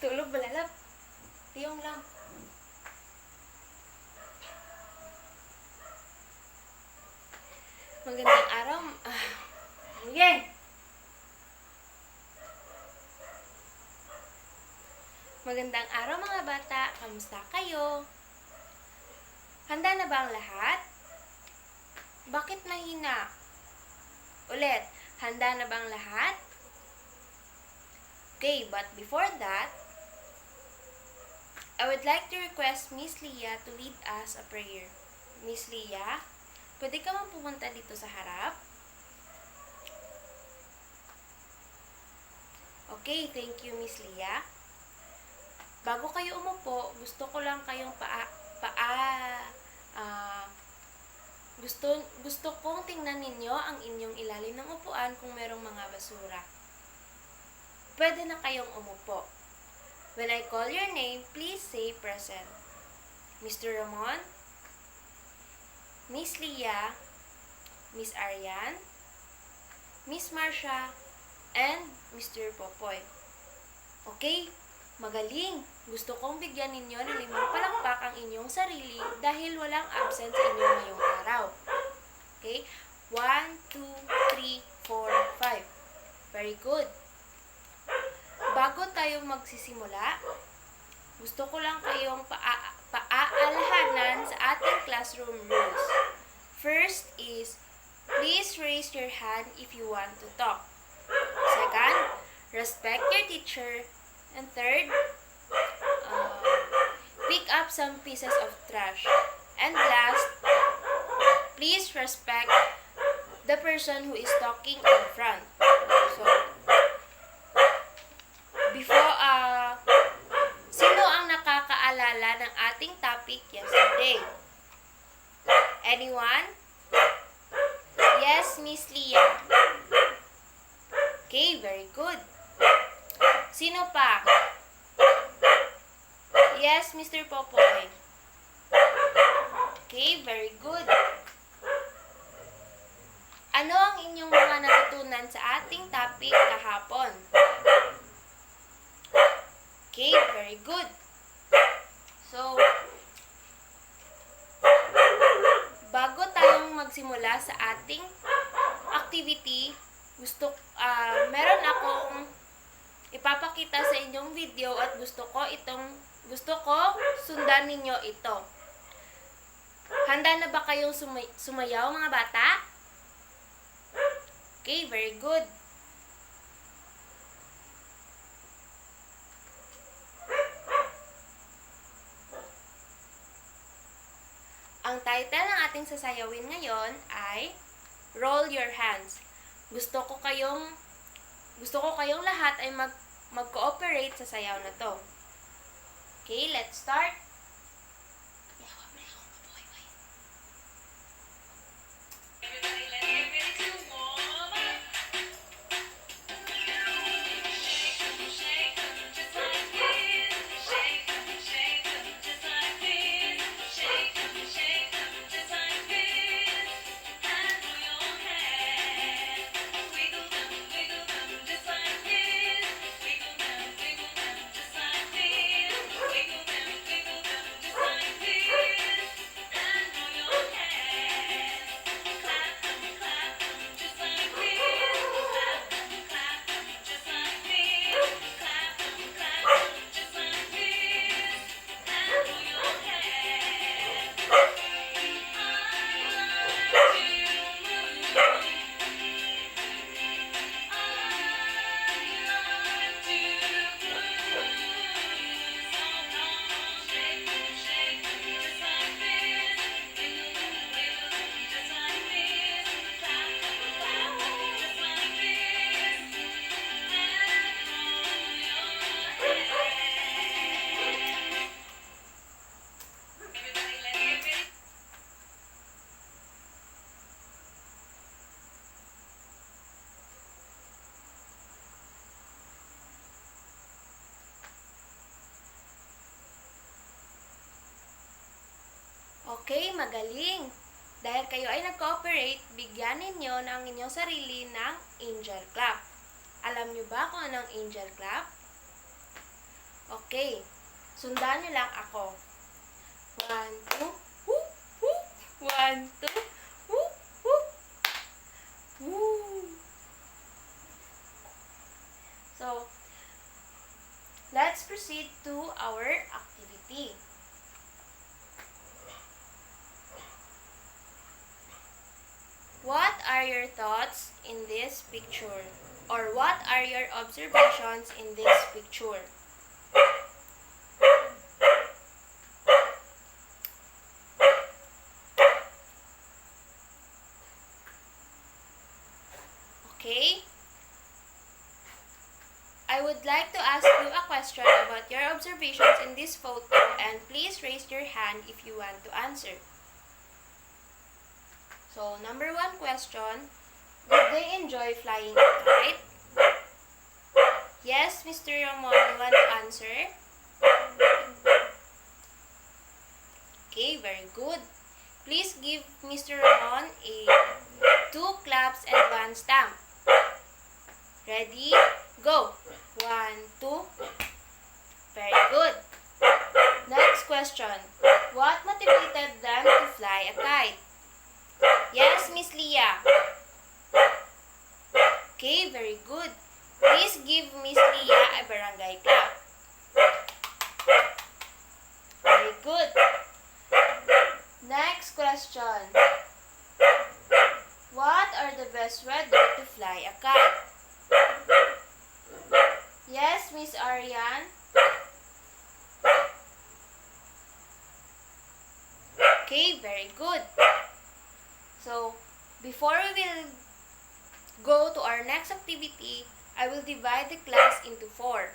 Tulog balalap. Tiyong lang. Magandang araw. Sige. Magandang araw mga bata. Kamusta kayo? Handa na ba ang lahat? Bakit mahina? Ulit. Handa na ba ang lahat? Okay, but before that, I would like to request Miss Leah to lead us a prayer. Miss Leah, pwede ka bang pumunta dito sa harap? Okay, thank you Miss Leah. Bago kayo umupo, gusto ko lang kayong gusto kong tingnan ninyo ang inyong ilalim ng upuan kung merong mga basura. Pwede na kayong umupo. When I call your name, please say present. Mr. Ramon, Miss Leah, Miss Ariane, Miss Marcia, and Mr. Popoy. Okay, magaling! Gusto kong bigyan ninyo ng 5 palakpak ang inyong sarili dahil walang absent sa inyo ngayong araw. Okay? 1, 2, 3, 4, 5. Very good. Bago tayo magsisimula, gusto ko lang kayong paaalhanan sa ating classroom rules. First is, please raise your hand if you want to talk. Second, respect your teacher. And third, pick up some pieces of trash. And last, please respect the person who is talking in front. So, sino ang nakakaalala ng ating topic yesterday? Anyone? Yes, Miss Leah. Okay, very good. Sino pa? Yes, Mr. Popoy. Okay, very good. Ano ang inyong mga natutunan sa ating topic kahapon? Okay, very good. So, bago tayong magsimula sa ating activity, meron akong ipapakita sa inyong video at gusto ko sundan ninyo ito. Handa na ba kayong sumayaw mga bata? Okay, very good. Ang title ng ating sasayawin ngayon ay Roll Your Hands. Gusto ko kayong lahat ay mag-cooperate sa sayaw na to. Okay, let's start. Okay, magaling. Dahil kayo ay nag-cooperate, bigyan ninyo ng inyong sarili ng angel clap. Alam nyo ba kung anong angel clap? Okay. Sundan nyo lang ako. 1, 2, whoop, whoop. 1, 2, whoop, whoop. Woo. So, let's proceed to our activity. What are your thoughts in this picture? Or what are your observations in this picture? Okay? I would like to ask you a question about your observations in this photo, and please raise your hand if you want to answer. So, number 1 question, did they enjoy flying a kite? Yes, Mr. Ramon, you want to answer? Okay, very good. Please give Mr. Ramon a 2 claps and 1 stamp. Ready? Go! 1, 2. Very good. Next question. What motivated them to fly a kite? Yes, Miss Leah. Okay, very good. Please give Miss Leah a barangay clap. Very good. Next question. What are the best weather to fly a kite? Yes, Miss Ariane. Okay, very good. So, before we will go to our next activity, I will divide the class into 4.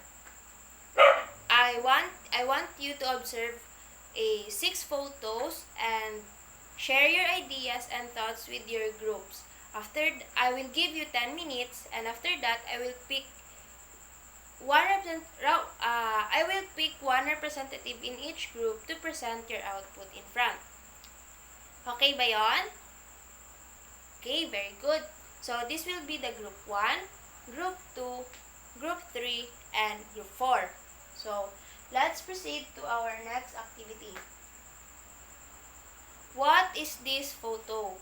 I want you to observe 6 photos and share your ideas and thoughts with your groups. I will give you 10 minutes, and after that I will pick one representative in each group to present your output in front. Okay ba yon? Okay, very good. So, this will be the group 1, group 2, group 3, and group 4. So, let's proceed to our next activity. What is this photo?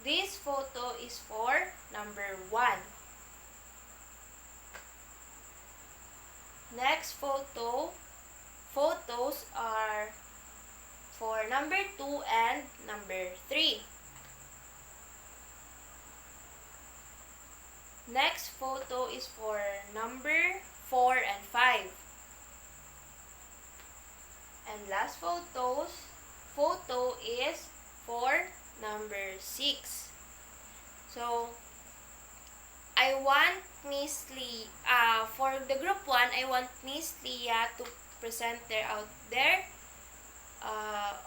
This photo is for number 1. Next photos are for number 2 and number 3. Next photo is for number 4 and 5. And last photo is for number 6. So, I want Miss Lee, for the group 1, I want Miss Leah to present their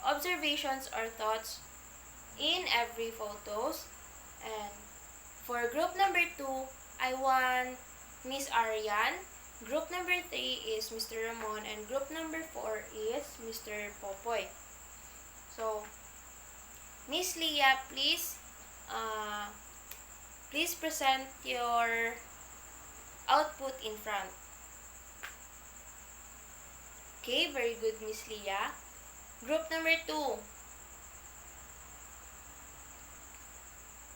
observations or thoughts in every photos. And for group number 2, I want Miss Ariane. Group number 3 is Mr. Ramon, and group number 4 is Mr. Popoy. So, Miss Leah, please present your output in front. Okay, very good, Miss Leah. Group number 2.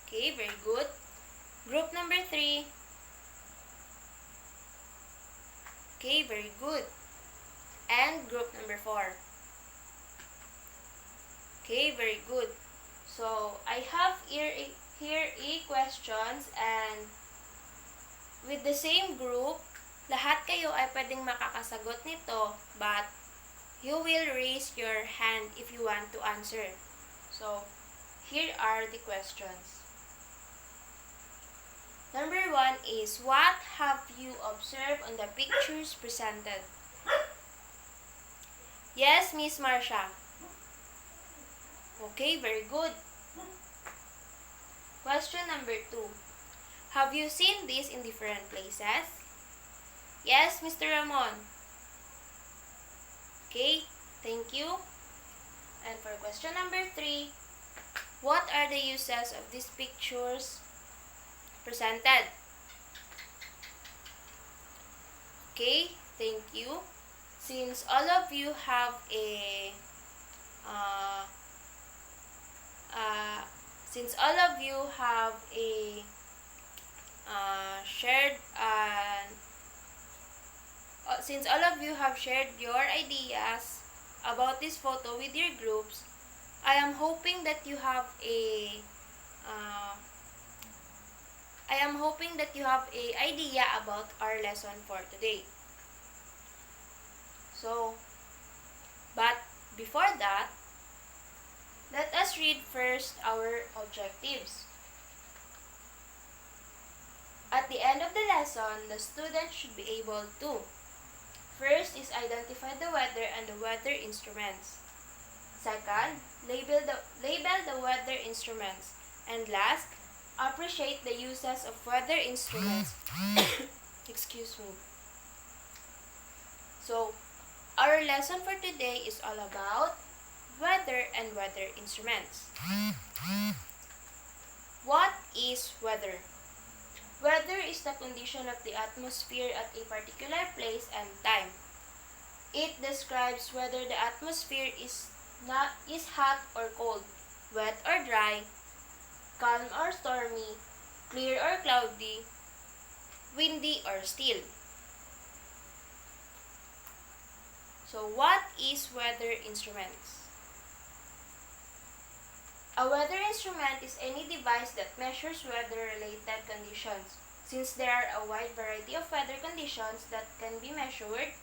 Okay, very good. Group number 3. Okay, very good. And group number 4. Okay, very good. So, I have here questions, and with the same group, lahat kayo ay pwedeng makakasagot nito, but you will raise your hand if you want to answer. So, here are the questions. Number 1 is, what have you observed on the pictures presented? Yes, Miss Marsha. Okay, very good. Question number 2. Have you seen this in different places? Yes, Mr. Ramon. Okay, thank you. And for question number 3, what are the uses of these pictures presented? Okay, thank you. since all of you have a uh, uh, since all of you have a shared since all of you have shared your ideas about this photo with your groups, I am hoping that you have a uh, idea about our lesson for today. So, but before that, let us read first our objectives. At the end of the lesson, the student should be able to: first is identify the weather and the weather instruments. Second, label the weather instruments. And last, appreciate the uses of weather instruments. Excuse me. So, our lesson for today is all about weather and weather instruments. What is weather? Weather is the condition of the atmosphere at a particular place and time. It describes whether the atmosphere is hot or cold, wet or dry, calm or stormy, clear or cloudy, windy or still. So, what is weather instruments? A weather instrument is any device that measures weather-related conditions. Since there are a wide variety of weather conditions that can be measured,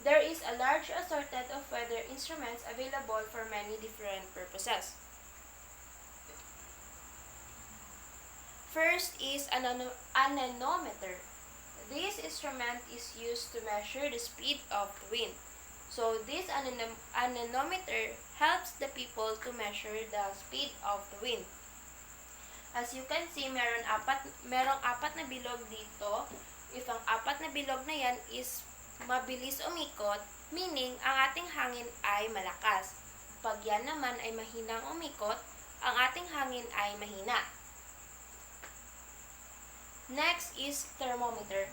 there is a large assortment of weather instruments available for many different purposes. First is an anemometer. This instrument is used to measure the speed of the wind. So this anemometer helps the people to measure the speed of the wind. As you can see, merong apat na bilog dito. If ang apat na bilog na yan is mabilis umikot, meaning ang ating hangin ay malakas. Pag yan naman ay mahinang umikot, ang ating hangin ay mahina. Next is thermometer.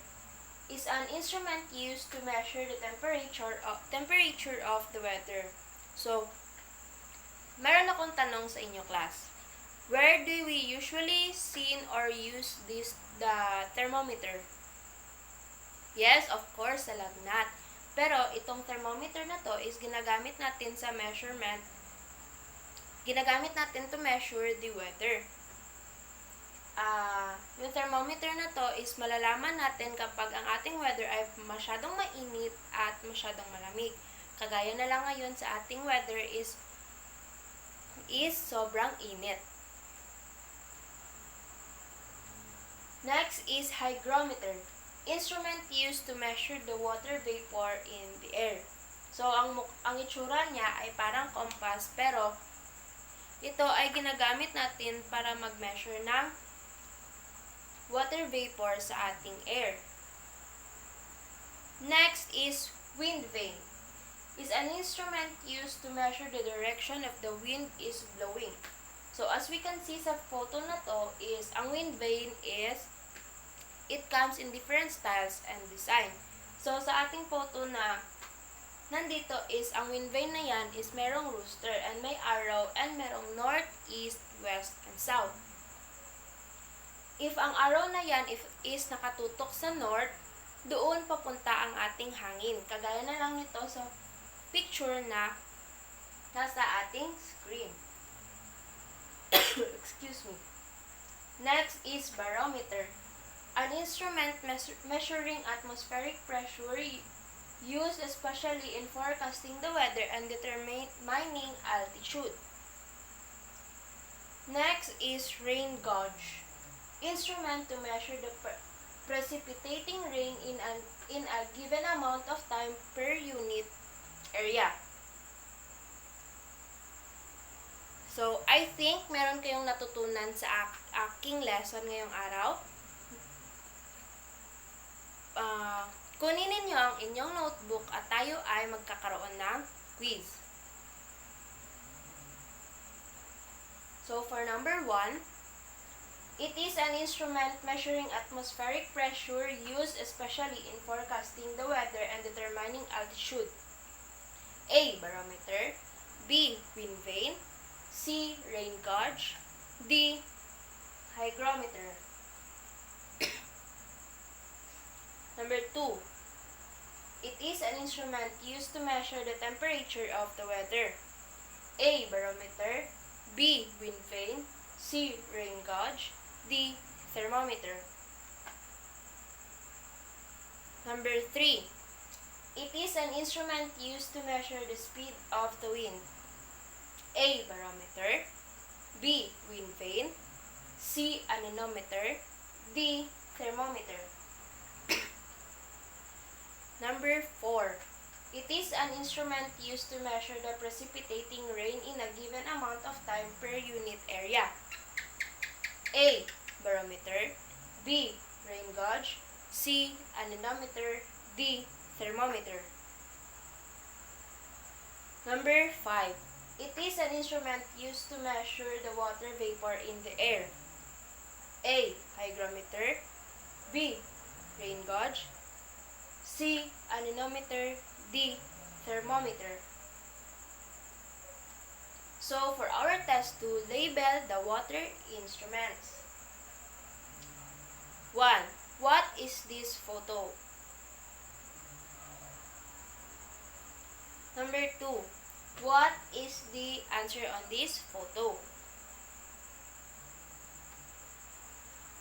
Is an instrument used to measure the temperature of the weather. So, meron akong tanong sa inyo, class. Where do we usually see or use the thermometer? Yes, of course, sa lagnat. Pero itong thermometer na to is ginagamit natin sa measurement. Ginagamit natin to measure the weather. Yung thermometer na to is malalaman natin kapag ang ating weather ay masyadong mainit at masyadong malamig. Kagaya na lang ngayon sa ating weather is sobrang init. Next is hygrometer. Instrument used to measure the water vapor in the air. So, ang itsura niya ay parang compass, pero ito ay ginagamit natin para mag-measure ng water vapor sa ating air. Next is wind vane. Is an instrument used to measure the direction of the wind is blowing. So, as we can see sa photo na to is, ang wind vane is, it comes in different styles and design. So, sa ating photo na nandito is, ang wind vane na yan is merong rooster and may arrow and merong north, east, west, and south. If ang arrow na yan is nakatutok sa north, doon papunta ang ating hangin. Kagaya na lang nito sa picture na nasa ating screen. Excuse me. Next is barometer. An instrument measuring atmospheric pressure used especially in forecasting the weather and determining altitude. Next is rain gauge. Instrument to measure the precipitating rain in a given amount of time per unit area. So, I think meron kayong natutunan sa aking lesson ngayong araw. Kunin ninyo ang inyong notebook at tayo ay magkakaroon ng quiz. So, for number 1, it is an instrument measuring atmospheric pressure used especially in forecasting the weather and determining altitude. A. Barometer. B. Wind vane. C. Rain gauge. D. Hygrometer. Number 2. It is an instrument used to measure the temperature of the weather. A. Barometer. B. Wind vane. C. Rain gauge. D. Thermometer. Number 3. It is an instrument used to measure the speed of the wind. A. Barometer. B. Wind vane. C. Anemometer. D. Thermometer. Number 4. It is an instrument used to measure the precipitating rain in a given amount of time per unit area. A. Barometer. B. Rain gauge. C. Anemometer. D. Thermometer. Number 5. It is an instrument used to measure the water vapor in the air. A. Hygrometer. B. Rain gauge. C. Anemometer. D. Thermometer. So, for our test 2, label the water instruments. 1. What is this photo? Number 2. What is the answer on this photo?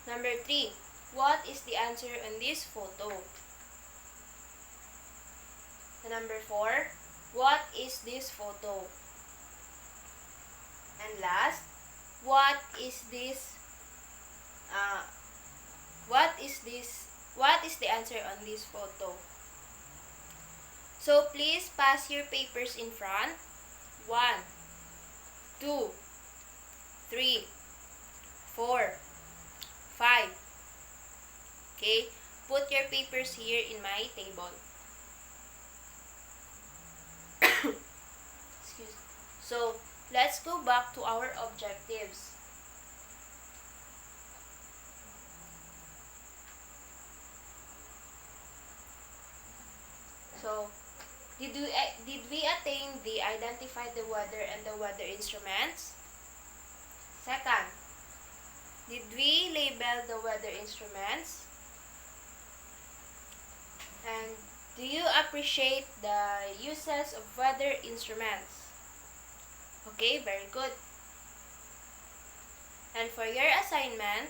Number 3. What is the answer on this photo? Number 4. What is this photo? And last, what is the answer on this photo? So please pass your papers in front. 1, 2, 3, 4, 5. Okay, put your papers here in my table. Excuse me. So, let's go back to our objectives. So, did we attain the identify the weather and the weather instruments? Second, did we label the weather instruments? And do you appreciate the uses of weather instruments? Okay, very good. And for your assignment,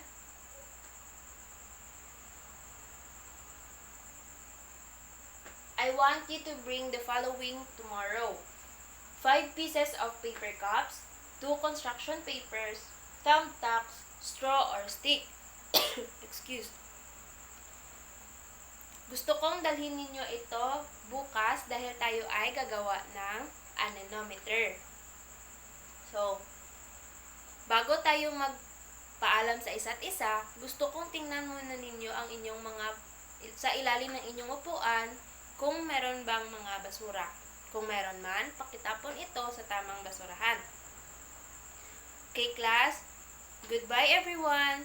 I want you to bring the following tomorrow. 5 pieces of paper cups, 2 construction papers, thumbtacks, straw or stick. Excuse. Gusto kong dalhin ninyo ito bukas dahil tayo ay gagawa ng anemometer. So, bago tayo magpaalam sa isa't isa, gusto kong tingnan muna ninyo ang inyong sa ilalim ng inyong upuan kung meron bang mga basura. Kung meron man, pakitapon ito sa tamang basurahan. Okay, class? Goodbye, everyone!